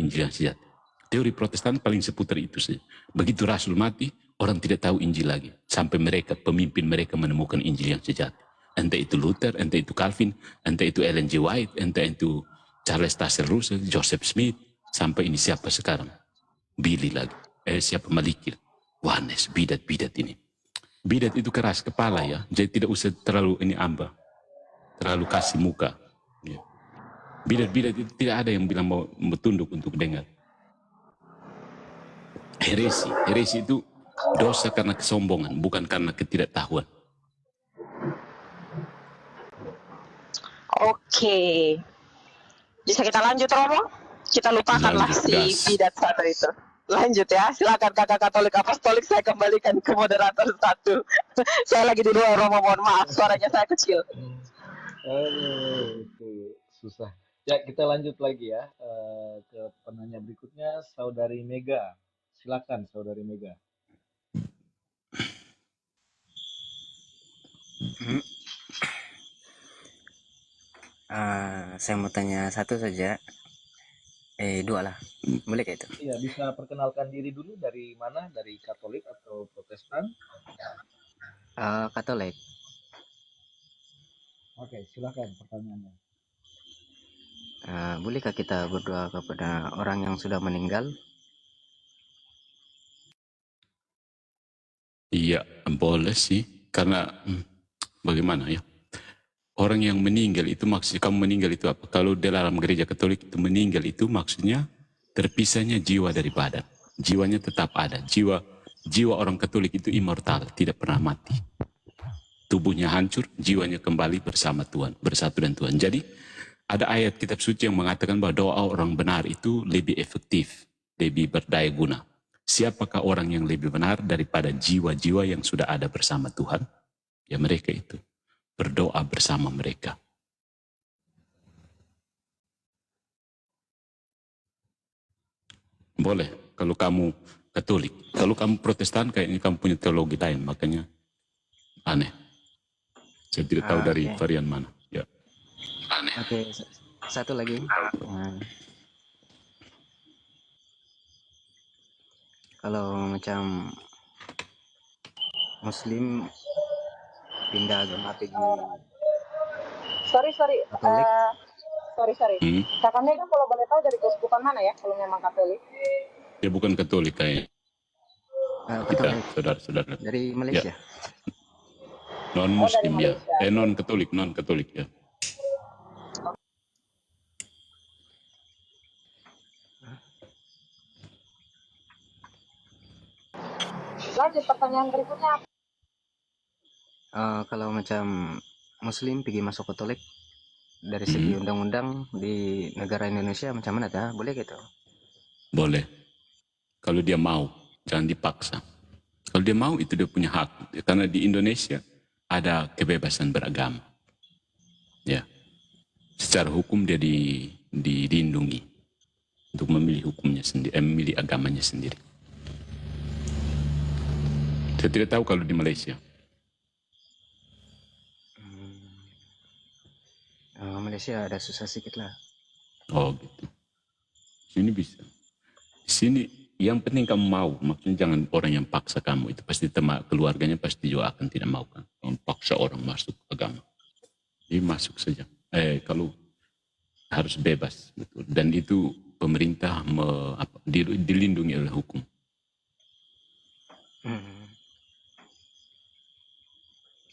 Injil yang sejati. Teori Protestan paling seputar itu saja. Begitu Rasul mati, orang tidak tahu Injil lagi. Sampai mereka, pemimpin mereka menemukan Injil yang sejati. Entah itu Luther, entah itu Calvin, entah itu Ellen G. White, entah itu Charles Taze Russell, Joseph Smith, sampai ini siapa sekarang? Billy lagi. Siapa Malikir? Wanes, bidat-bidat ini. Bidat itu keras kepala ya, jadi tidak usah terlalu ini terlalu kasih muka. Ya. Bidat-bidat itu tidak ada yang bilang mau tunduk untuk dengar. Heresi itu dosa karena kesombongan, bukan karena ketidaktahuan. Oke. Bisa kita lanjut, Romo? Kita lupakanlah si bidat satu itu. Lanjut ya, silakan kakak Katolik Apostolik, saya kembalikan ke moderator satu. Saya lagi di luar, Romo, mohon maaf, suaranya saya kecil. Itu susah. Ya, kita lanjut lagi ya ke penanya berikutnya, Saudari Mega. Silakan, Saudari Mega. Saya mau tanya satu saja. Dua lah. Boleh kayak itu? Iya, bisa perkenalkan diri dulu, dari mana? Dari Katolik atau Protestan? Katolik. Oke, silakan pertanyaannya. Bolehkah kita berdoa kepada orang yang sudah meninggal? Iya, boleh sih. Karena bagaimana ya? Orang yang meninggal itu maksudnya, kamu meninggal itu apa? Kalau dalam gereja Katolik itu meninggal itu maksudnya terpisahnya jiwa dari badan. Jiwanya tetap ada. Jiwa orang Katolik itu immortal, tidak pernah mati. Tubuhnya hancur, jiwanya kembali bersama Tuhan, bersatu dengan Tuhan. Jadi ada ayat kitab suci yang mengatakan bahwa doa orang benar itu lebih efektif, lebih berdaya guna. Siapakah orang yang lebih benar daripada jiwa-jiwa yang sudah ada bersama Tuhan? Ya mereka itu. Berdoa bersama mereka. Boleh, kalau kamu Katolik. Kalau kamu Protestan, kayaknya kamu punya teologi lain, makanya aneh. Saya tidak tahu dari varian mana. Ya. Aneh. Oke, satu lagi. Kalau macam Muslim pindah agama pergi Sorry. Katolik. Sorry. Kakak Mega kalau boleh tahu dari keuskupan mana ya, kalau memang Katolik? Dia bukan Katolik kayaknya. Kita saudara-saudara. Dari Malaysia. Ya. Non-Muslim ya. Non-Katolik ya. Lanjut pertanyaan berikutnya. Kalau macam Muslim pergi masuk Katolik, dari segi undang-undang di negara Indonesia macam mana dah? Boleh gitu? Boleh. Kalau dia mau, jangan dipaksa. Kalau dia mau itu dia punya hak. Karena di Indonesia ada kebebasan beragama. Ya. Secara hukum dia dilindungi untuk memilih hukumnya sendiri, memilih agamanya sendiri. Saya tidak tahu kalau di Malaysia. Malaysia ada susah sedikit lah. Oh gitu. Sini bisa. Di sini yang penting kamu mau. Maksudnya jangan orang yang paksa kamu. Itu pasti keluarganya pasti juga akan tidak mau kan. Jangan paksa orang masuk agama. Jadi masuk saja. Kalau harus bebas. Betul. Dan itu pemerintah dilindungi oleh hukum.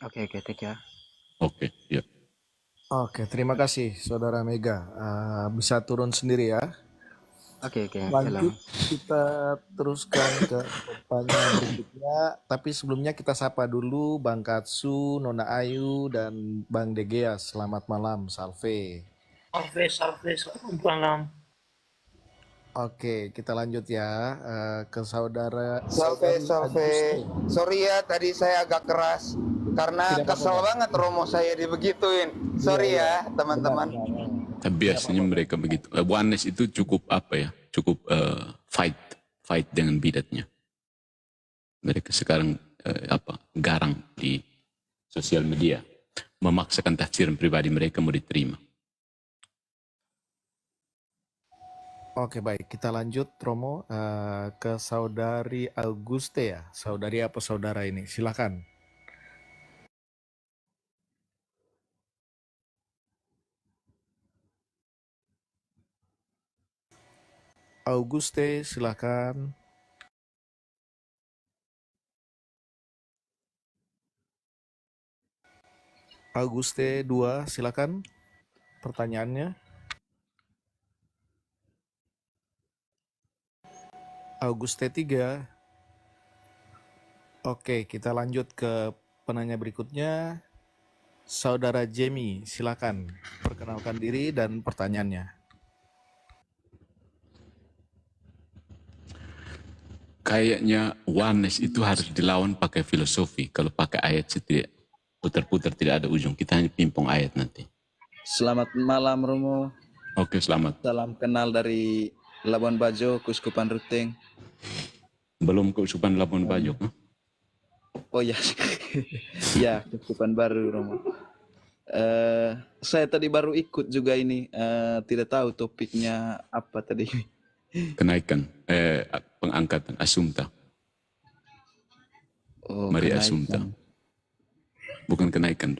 Oke, thank you. Oke, ya. Oke, terima kasih Saudara Mega. Bisa turun sendiri ya. Oke. Lanjut, kita teruskan ke pertanyaan berikutnya. Tapi sebelumnya kita sapa dulu Bang Katsu, Nona Ayu, dan Bang Degea. Selamat malam, Salve. Selamat malam. Oke, kita lanjut ya ke Saudara Salve. Sorry ya, tadi saya agak keras karena kesel banget Romo saya dibegituin. Sorry ya teman-teman. Biasanya mereka begitu. Wanes itu cukup Cukup fight dengan bidatnya. Mereka sekarang garang di sosial media, memaksakan tafsiran pribadi mereka mau diterima. Oke, baik. Kita lanjut, Romo, ke saudari Auguste ya. Saudari apa saudara ini? Silakan. Auguste, silakan. Auguste 2, silakan pertanyaannya. Auguste 3. Oke, kita lanjut ke penanya berikutnya. Saudara Jamie, silakan perkenalkan diri dan pertanyaannya. Kayaknya oneness itu harus dilawan pakai filosofi. Kalau pakai ayat sih tidak putar-putar, tidak ada ujung. Kita hanya pimpong ayat nanti. Selamat malam Romo. Oke, selamat. Salam kenal dari Labuan Bajo, Kuskupan Ruteng. Belum keuskupan Labuan Bajo, huh? Oh ya, ya Kuskupan baru Romo. Saya tadi baru ikut juga ini. Tidak tahu topiknya apa tadi. Kenaikan, pengangkatan, Assumpta. Oh, Maria kenaikan. Assumpta. Bukan kenaikan,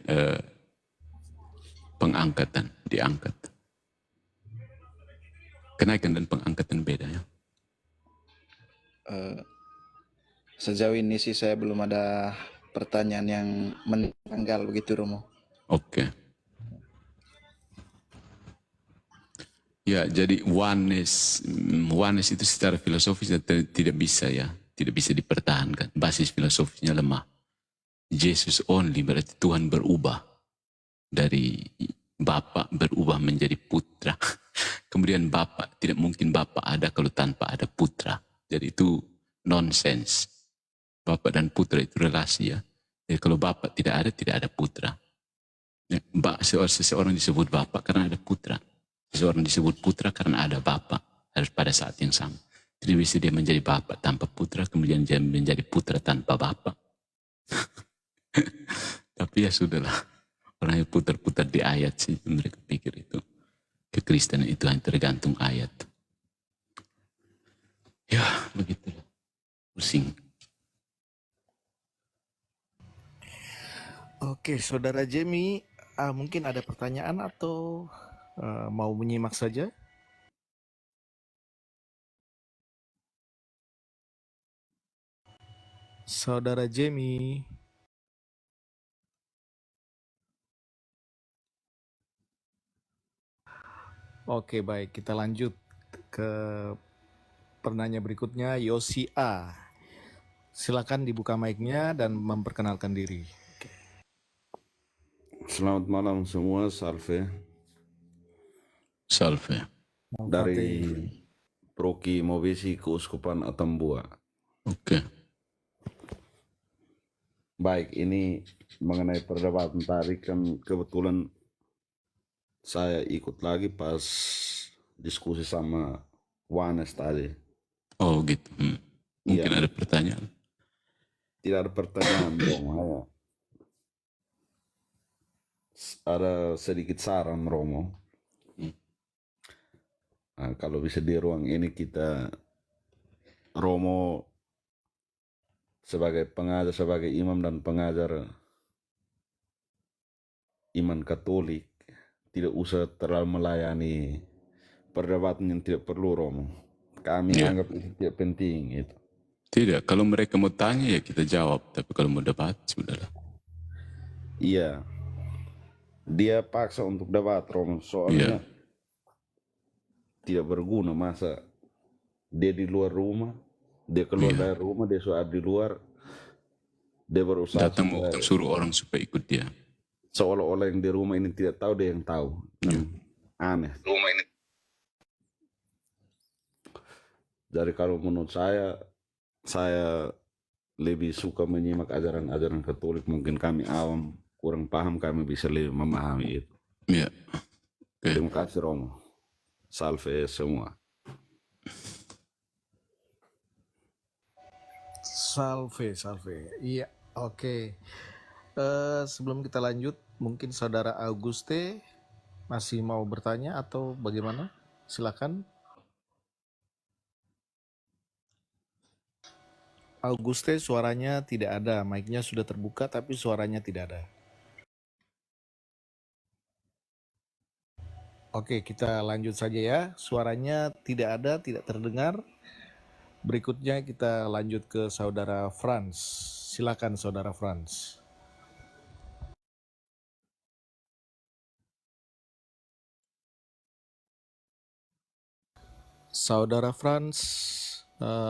pengangkatan, diangkat. Kenaikan dan pengangkatan beda ya. Sejauh ini sih saya belum ada pertanyaan yang menanggal begitu Romo. Oke. Ya, jadi oneness itu secara filosofis tidak bisa ya, tidak bisa dipertahankan. Basis filosofisnya lemah. Jesus only berarti Tuhan berubah dari Bapa berubah menjadi putra. Kemudian Bapa, tidak mungkin Bapa ada kalau tanpa ada putra. Jadi itu nonsense. Bapa dan putra itu relasi ya. Jadi kalau Bapa tidak ada putra. Ya, seseorang disebut Bapa karena ada putra. Seseorang disebut putra karena ada Bapa. Harus pada saat yang sama. Tidak bisa dia menjadi Bapa tanpa putra, kemudian dia menjadi putra tanpa Bapa. Tapi ya sudahlah. Orang yang putar-putar di ayat sih, mereka pikir itu. Kekristenan itu hanya tergantung ayat. Ya, begitulah. Pusing. Oke, saudara Jamie, mungkin ada pertanyaan atau mau menyimak saja? Saudara Jamie. Oke, baik. Kita lanjut ke penanya berikutnya, Yosi A. Silakan dibuka mic-nya dan memperkenalkan diri. Selamat malam semua, Salve. Salve. Dari Proki Mobesi Keuskupan Atambua. Oke. Baik, ini mengenai perdebatan tadi kan kebetulan saya ikut lagi pas diskusi sama Wanes tadi. Oh gitu. Mungkin Iya. ada pertanyaan. Tidak ada pertanyaan dong, hanya ada sedikit saran Romo. Nah, kalau bisa di ruang ini kita Romo sebagai pengajar, sebagai imam dan pengajar iman Katolik tidak usah terlalu melayani perdebatan yang tidak perlu Romo. Kami anggap itu tidak penting itu. Tidak, kalau mereka mau tanya ya kita jawab, tapi kalau mau debat sudahlah. Iya. Dia paksa untuk debat Romo soalnya tidak berguna, masa dia di luar rumah, dia keluar dari rumah, dia sudah di luar, dia berusaha datang mau suruh orang supaya ikut dia. Seolah-olah yang di rumah ini tidak tahu, dia yang tahu. Aneh. Rumah ini. Jadi kalau menurut saya lebih suka menyimak ajaran-ajaran Katolik. Mungkin kami awam kurang paham, kami bisa lebih memahami itu. Iya. Terima kasih Romo. Salve semua. Salve. Iya, oke. Sebelum kita lanjut, mungkin saudara Auguste masih mau bertanya atau bagaimana? Silakan. Auguste suaranya tidak ada, mic-nya sudah terbuka tapi suaranya tidak ada. Oke, kita lanjut saja ya. Suaranya tidak ada, tidak terdengar. Berikutnya kita lanjut ke Saudara Franz. Silakan Saudara Franz. Saudara Franz,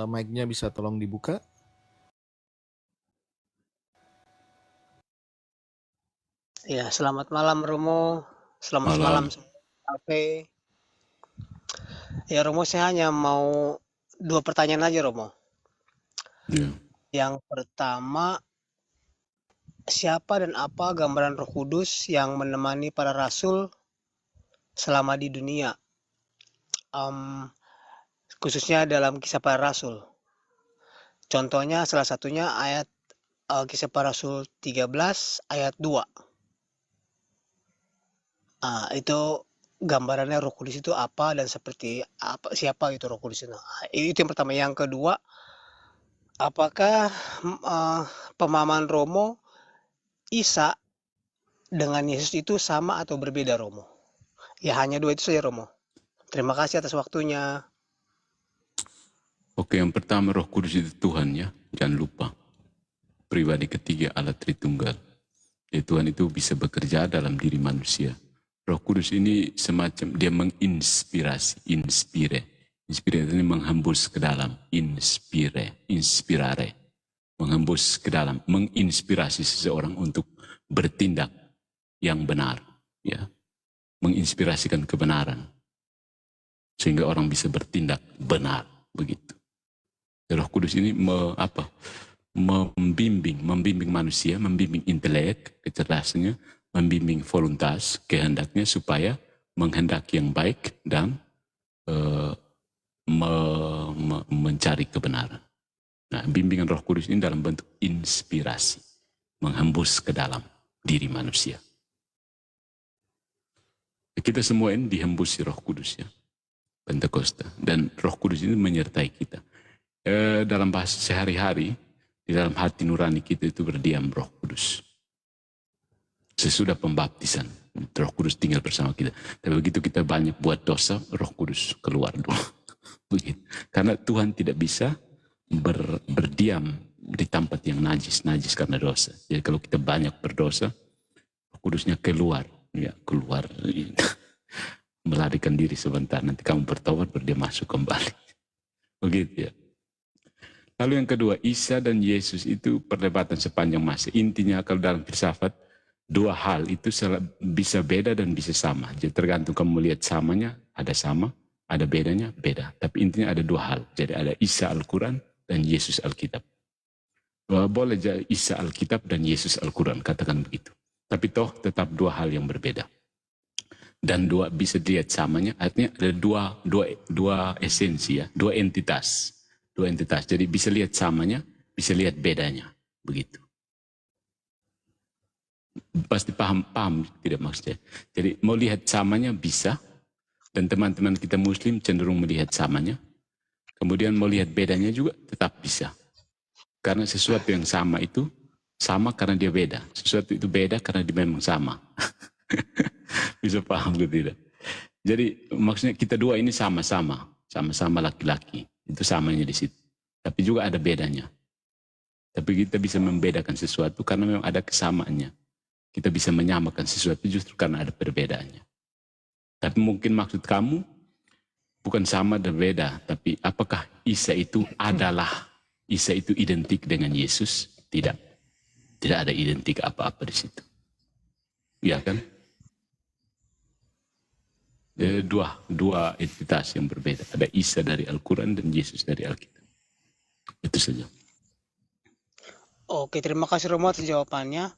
mic-nya bisa tolong dibuka? Ya, selamat malam Romo. Selamat Malam. malam Salve. Ya Romo, saya hanya mau 2 pertanyaan aja Romo. Ya. Yang pertama, siapa dan apa gambaran Roh Kudus yang menemani para rasul selama di dunia? Khususnya dalam Kisah Para Rasul. Contohnya salah satunya ayat Kisah Para Rasul 13 ayat 2. Itu gambarannya Roh Kudus itu apa dan seperti apa, siapa itu Roh Kudus itu. Itu yang pertama. Yang kedua, apakah pemahaman Romo Isa dengan Yesus itu sama atau berbeda Romo? Ya hanya 2 itu saja Romo. Terima kasih atas waktunya. Oke, yang pertama Roh Kudus itu Tuhan ya, jangan lupa. Pribadi ketiga Allah Tritunggal. Ya, Tuhan itu bisa bekerja dalam diri manusia. Roh Kudus ini semacam dia menginspirasi, inspire ini menghembus ke dalam, inspirare, menghembus ke dalam, menginspirasi seseorang untuk bertindak yang benar, ya, menginspirasikan kebenaran sehingga orang bisa bertindak benar, begitu. Roh Kudus ini membimbing manusia, membimbing intelek, kecerdasannya, membimbing voluntas, kehendaknya supaya menghendaki yang baik dan mencari kebenaran. Nah, bimbingan Roh Kudus ini dalam bentuk inspirasi, menghembus ke dalam diri manusia. Kita semua ini dihembusi Roh Kudus ya, Pentakosta, dan Roh Kudus ini menyertai kita. Dalam bahasa sehari-hari, di dalam hati nurani kita itu berdiam Roh Kudus. Sesudah pembaptisan, Roh Kudus tinggal bersama kita. Tapi begitu kita banyak buat dosa, Roh Kudus keluar dulu. Begitu. Karena Tuhan tidak bisa berdiam di tempat yang najis karena dosa. Jadi kalau kita banyak berdosa, Roh Kudusnya keluar, ya keluar, melarikan diri sebentar. Nanti kamu bertobat, dia masuk kembali. Begitu ya. Lalu yang kedua, Isa dan Yesus itu perdebatan sepanjang masa. Intinya kalau dalam filsafat, 2 hal itu bisa beda dan bisa sama. Jadi tergantung kamu melihat samanya, ada sama, ada bedanya, beda. Tapi intinya ada 2 hal. Jadi ada Isa Al-Quran dan Yesus Alkitab. Boleh jadi Isa Alkitab dan Yesus Al-Quran, katakan begitu. Tapi toh tetap 2 hal yang berbeda. Dan 2 bisa dilihat samanya, artinya ada dua esensi ya, 2 entitas. 2 entitas. Jadi bisa lihat samanya, bisa lihat bedanya. Begitu. Pasti paham tidak maksudnya. Jadi mau lihat samanya bisa, dan teman-teman kita Muslim cenderung melihat samanya. Kemudian mau lihat bedanya juga tetap bisa. Karena sesuatu yang sama itu sama karena dia beda. Sesuatu itu beda karena dia memang sama. Bisa paham atau tidak? Jadi maksudnya kita 2 ini sama-sama laki-laki. Itu samanya di situ. Tapi juga ada bedanya. Tapi kita bisa membedakan sesuatu karena memang ada kesamaannya. Kita bisa menyamakan sesuatu justru karena ada perbedaannya. Tapi mungkin maksud kamu bukan sama dan beda, tapi apakah Isa itu identik dengan Yesus? Tidak. Tidak ada identik apa-apa di situ. Iya kan? Dua entitas yang berbeda. Ada Isa dari Al-Quran dan Yesus dari Alkitab. Itu saja. Oke, terima kasih Romo atas jawabannya.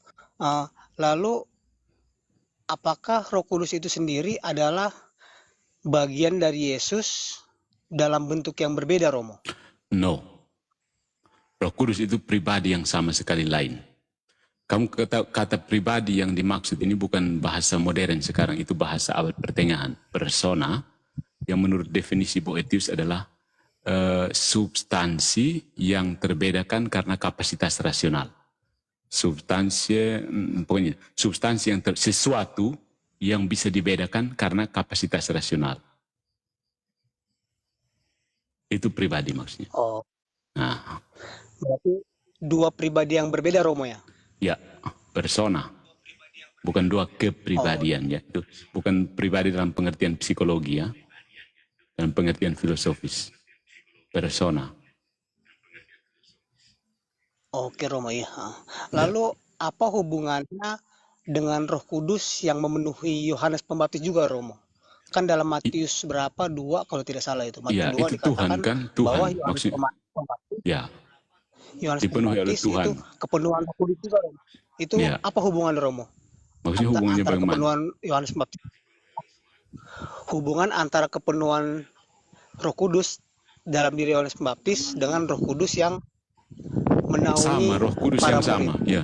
Lalu, apakah Roh Kudus itu sendiri adalah bagian dari Yesus dalam bentuk yang berbeda, Romo? No. Roh Kudus itu pribadi yang sama sekali lain. Kamu kata pribadi yang dimaksud ini bukan bahasa modern sekarang, itu bahasa abad pertengahan. Persona, yang menurut definisi Boetius adalah substansi yang terbedakan karena kapasitas rasional. Pokoknya substansi yang sesuatu yang bisa dibedakan karena kapasitas rasional. Itu pribadi maksudnya. Oh, Nah, berarti dua pribadi yang berbeda Romo ya? ya, persona. Bukan dua kepribadian ya. Itu bukan pribadi dalam pengertian psikologi ya. Dalam pengertian filosofis. Persona. Oke Romo ya. Lalu apa hubungannya dengan Roh Kudus yang memenuhi Yohanes Pembaptis juga Romo? Kan dalam Matius berapa 2 kalau tidak salah itu. Matius Ya, 2 itu Tuhan dikatakan kan, bahwa Tuhan. Yohanes Maksudnya, Pembaptis, ya, Yohanes dipenuhi oleh Pembaptis Tuhan. itu kepenuhan Roh Kudus juga Romo. Itu Ya, apa hubungan Romo? maksudnya hubungannya Antara bagaimana? kepenuhan Yohanes Pembaptis, hubungan antara kepenuhan Roh Kudus dalam diri Yohanes Pembaptis dengan Roh Kudus yang menaungi Sama, Roh Kudus para yang murid. sama, ya.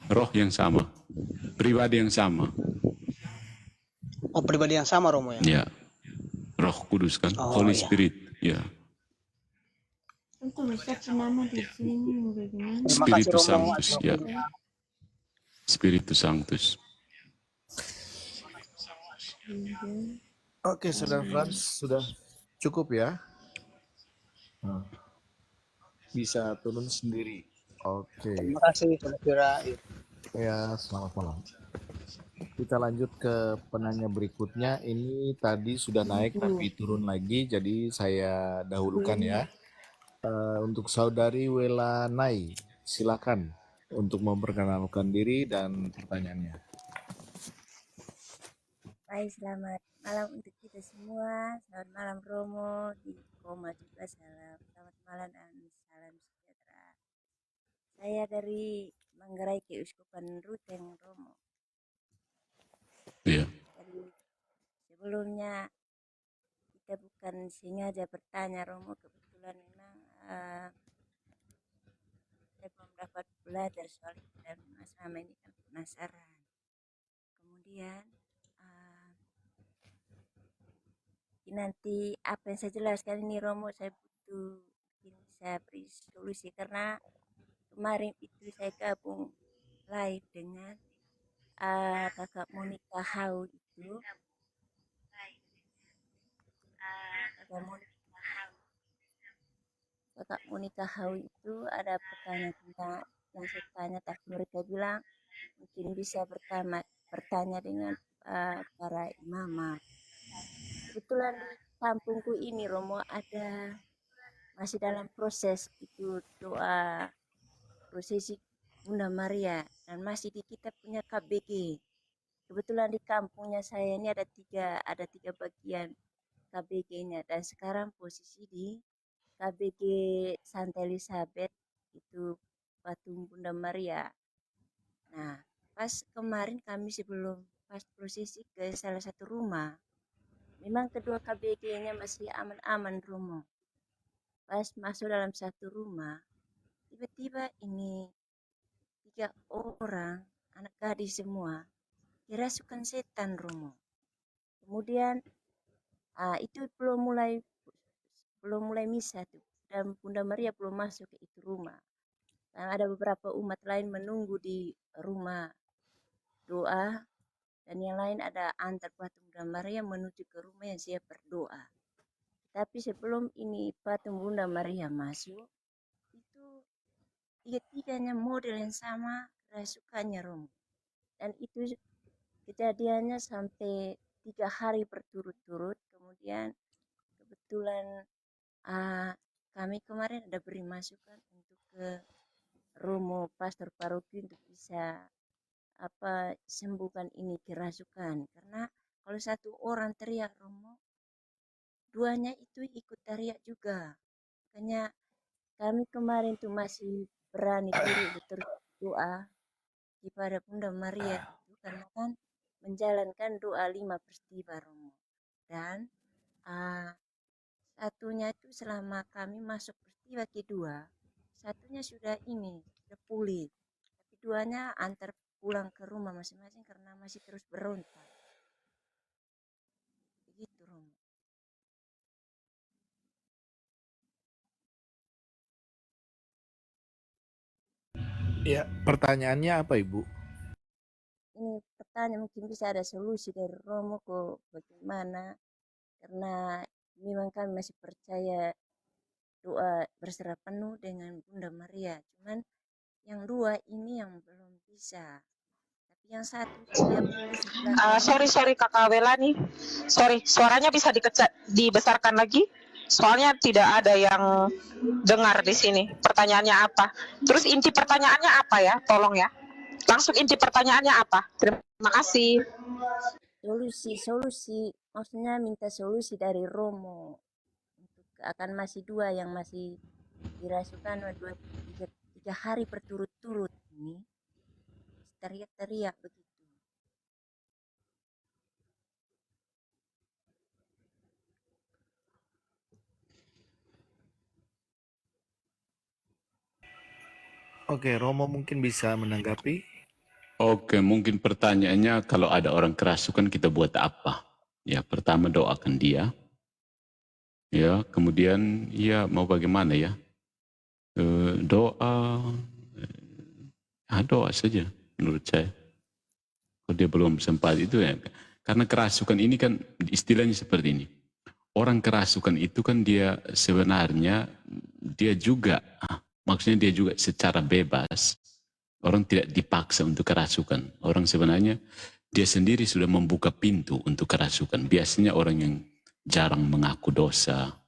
Roh yang sama. Pribadi yang sama. Oh, pribadi yang sama Romo ya? Ya. Roh Kudus kan, Oh, Holy iya. Spirit, ya. Untuk bisa nama di sini bagaimana? Terima kasih Spiritus Romo. Sanctus, ya. Spiritus Sanctus. Oke, Saudara Franz, sudah cukup ya? Bisa turun sendiri. Oke. Terima kasih Saudara. Ya, selamat malam. Kita lanjut ke penanya berikutnya. Ini tadi sudah naik tapi turun lagi, jadi saya dahulukan ya. Untuk Saudari Welanai, silakan untuk memperkenalkan diri dan pertanyaannya. Baik, selamat malam untuk kita semua. Selamat malam Romo, di Koma juga selamat malam dan salam sejahtera. Saya dari Manggarai Keuskupan Ruteng Romo. Iya. Jadi sebelumnya kita bukan sengaja bertanya Romo, kebetulan memang saya belum dapat belajar soal itu dan selama ini kan penasaran. Kemudian nanti apa yang saya jelaskan ini Romo, saya butuh mungkin bisa beri solusi karena kemarin itu saya gabung live dengan kakak Monica Hau itu. Kakak Monica Hau itu ada pertanyaan tentang yang saya tanya, tapi mereka bilang mungkin bisa bertanya dengan para imam. Kebetulan di kampungku ini Romo ada masih dalam proses itu doa prosesi Bunda Maria dan masih di kita punya KBG. Kebetulan di kampungnya saya ini ada tiga bagian KBG-nya dan sekarang posisi di KBG Santa Elizabeth itu patung Bunda Maria. Nah, pas kemarin kami sebelum pas prosesi ke salah satu rumah, memang kedua KBG-nya masih aman-aman Romo. Pas masuk dalam satu rumah, tiba-tiba ini 3 orang anak gadis semua kerasukan setan Romo. Kemudian itu belum mulai misa tuh dan Bunda Maria belum masuk ke itu rumah. Dan ada beberapa umat lain menunggu di rumah doa dan yang lain ada antar patung Bunda Maria menuju ke rumah yang siap berdoa. Tapi sebelum ini patung Bunda Maria masuk, itu tiga-tiganya model yang sama rasukannya Romo. Dan itu kejadiannya sampai 3 hari berturut-turut. Kemudian kebetulan kami kemarin ada beri masukan untuk ke Romo Pastor Paroki untuk bisa sembuhkan ini kerasukan, karena kalau satu orang teriak Romo, duanya itu ikut teriak juga. Makanya kami kemarin tuh masih berani diri terus doa kepada Bunda Maria itu karena kan menjalankan doa 5 peristiwa Romo. Dan satunya itu selama kami masuk peristiwa kedua, satunya sudah pulih. Tapi duanya antar pulang ke rumah masing-masing karena masih terus berontak. Begitu Romo. Ya, pertanyaannya apa Ibu? Ini pertanyaan mungkin bisa ada solusi dari Romo kok bagaimana? Karena memang kami masih percaya doa berserah penuh dengan Bunda Maria. Cuman yang dua ini yang belum bisa. Tapi yang satu itu dia di sebelah Sorry Kakak Wela nih. Sorry, suaranya bisa dibesarkan lagi? Soalnya tidak ada yang dengar di sini. Pertanyaannya apa? Terus inti pertanyaannya apa ya? Tolong ya. Langsung inti pertanyaannya apa? Terima kasih. solusi, maksudnya minta solusi dari Romo untuk akan masih dua yang masih dirasukan 3 hari berturut-turut ini teriak-teriak begitu. Oke, Romo mungkin bisa menanggapi. Oke, mungkin pertanyaannya kalau ada orang kerasukan kita buat apa? Ya, pertama doakan dia. Ya, kemudian ya mau bagaimana ya? Doa saja menurut saya. Kalau dia belum sempat itu ya. Karena kerasukan ini kan istilahnya seperti ini. Orang kerasukan itu kan dia sebenarnya dia juga, maksudnya dia juga secara bebas. Orang tidak dipaksa untuk kerasukan. Orang sebenarnya dia sendiri sudah membuka pintu untuk kerasukan. Biasanya orang yang jarang mengaku dosa,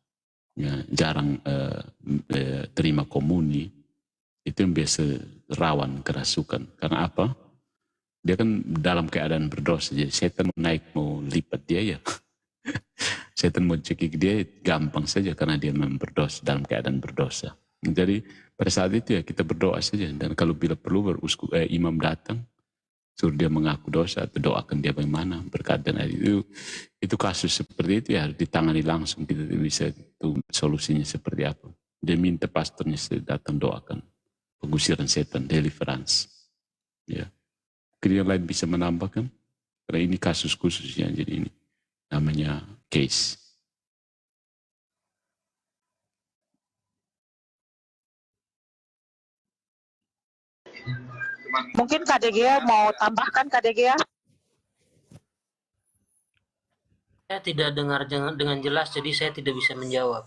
ya, jarang terima komuni, itu yang biasa rawan kerasukan. Karena apa? Dia kan dalam keadaan berdosa. Jadi setan mau naik, mau lipat dia ya. Setan mau cekik dia gampang saja karena dia memang berdosa, dalam keadaan berdosa. Jadi pada saat itu ya kita berdoa saja. Dan kalau bila perlu imam datang, suruh dia mengaku dosa atau doakan dia bagaimana berkaitan itu kasus seperti itu ya harus ditangani langsung. Kita bisa itu solusinya seperti apa. Dia minta pastornya datang doakan pengusiran setan, deliverance. Ya. Mungkin yang lain bisa menambahkan karena ini kasus khususnya, jadi ini namanya case. Mungkin KDG mau tambahkan KDG? Saya tidak dengar dengan jelas, jadi saya tidak bisa menjawab.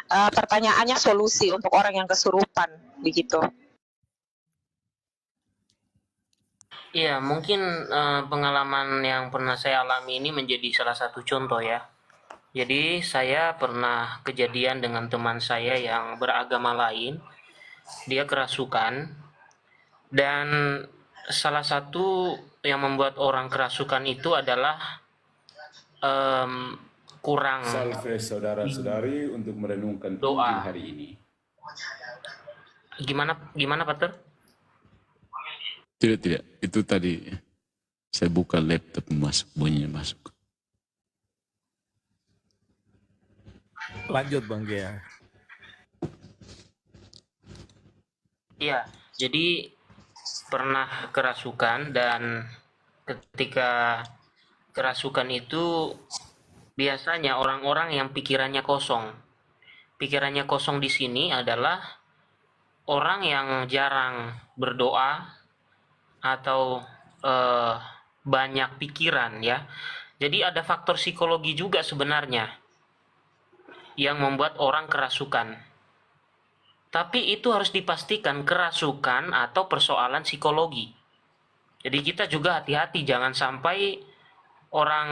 Pertanyaannya solusi untuk orang yang kesurupan, begitu. Iya, mungkin pengalaman yang pernah saya alami ini menjadi salah satu contoh ya. Jadi saya pernah kejadian dengan teman saya yang beragama lain, dia kerasukan, dan salah satu yang membuat orang kerasukan itu adalah kurang Salve saudara-saudari untuk merenungkan doa hari ini. Gimana Pater? Tidak, itu tadi saya buka laptop bunyinya masuk. Lanjut Bang Gea. Iya, jadi pernah kerasukan, dan ketika kerasukan itu biasanya orang-orang yang pikirannya kosong. Pikirannya kosong di sini adalah orang yang jarang berdoa atau banyak pikiran ya. Jadi ada faktor psikologi juga sebenarnya yang membuat orang kerasukan. Tapi itu harus dipastikan kerasukan atau persoalan psikologi. Jadi kita juga hati-hati, jangan sampai orang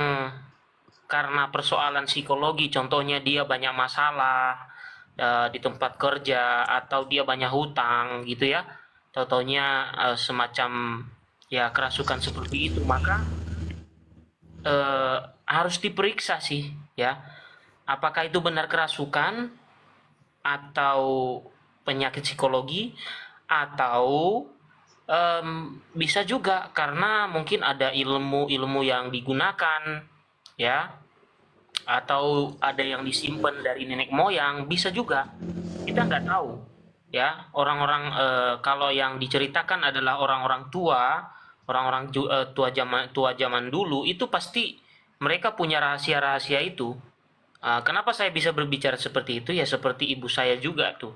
karena persoalan psikologi, contohnya dia banyak masalah di tempat kerja atau dia banyak hutang gitu ya, contohnya semacam ya kerasukan seperti itu, maka harus diperiksa sih ya, apakah itu benar kerasukan atau penyakit psikologi, atau bisa juga karena mungkin ada ilmu yang digunakan ya, atau ada yang disimpan dari nenek moyang, bisa juga, kita nggak tahu ya. Orang-orang kalau yang diceritakan adalah orang-orang tua zaman dulu, itu pasti mereka punya rahasia-rahasia itu. Kenapa saya bisa berbicara seperti itu ya, seperti ibu saya juga tuh,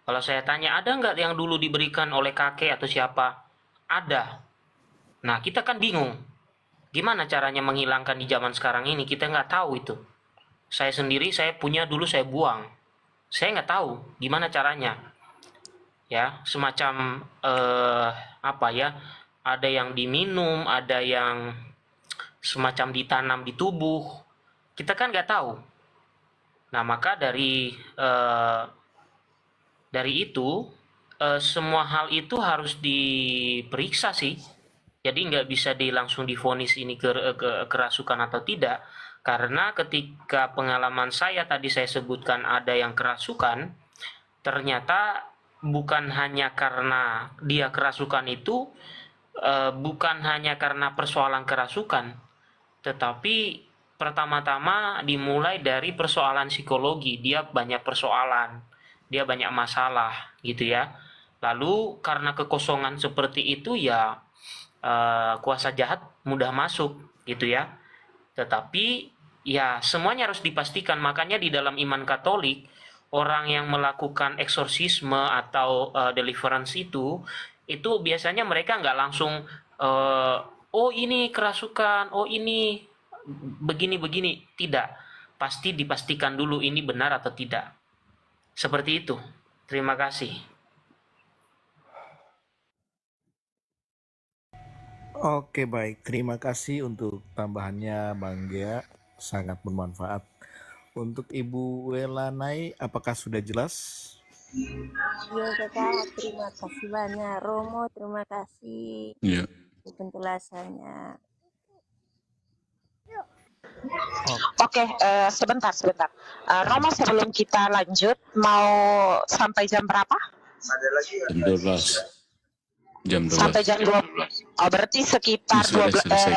Kalau saya tanya, ada nggak yang dulu diberikan oleh kakek atau siapa? Ada. Nah, kita kan bingung. Gimana caranya menghilangkan di zaman sekarang ini? Kita nggak tahu itu. Saya sendiri, saya punya dulu, saya buang. Saya nggak tahu gimana caranya. Ya, semacam apa ya? Ada yang diminum, ada yang semacam ditanam di tubuh. Kita kan nggak tahu. Nah, maka dari itu semua hal itu harus diperiksa sih. Jadi nggak bisa langsung divonis ini kerasukan atau tidak. Karena ketika pengalaman saya tadi saya sebutkan ada yang kerasukan, ternyata bukan hanya karena dia kerasukan itu, bukan hanya karena persoalan kerasukan, tetapi pertama-tama dimulai dari persoalan psikologi. Dia banyak persoalan, dia banyak masalah gitu ya. Lalu karena kekosongan seperti itu ya kuasa jahat mudah masuk gitu ya. Tetapi ya semuanya harus dipastikan. Makanya di dalam iman Katolik, orang yang melakukan eksorsisme atau deliverance itu biasanya mereka nggak langsung oh ini kerasukan, oh ini begini-begini. Tidak. Pasti dipastikan dulu ini benar atau tidak. Seperti itu. Terima kasih. Oke, baik. Terima kasih untuk tambahannya Bang Gea. Sangat bermanfaat. Untuk Ibu Welanai, apakah sudah jelas? Iya kakak, terima kasih banyak. Romo, terima kasih Ya. penjelasannya. Oke, sebentar. Romo, sebelum kita lanjut, mau sampai jam berapa? Jam 12. Jam 12. Sampai jam 12. Oh, berarti sekitar Sudah 12, selesai.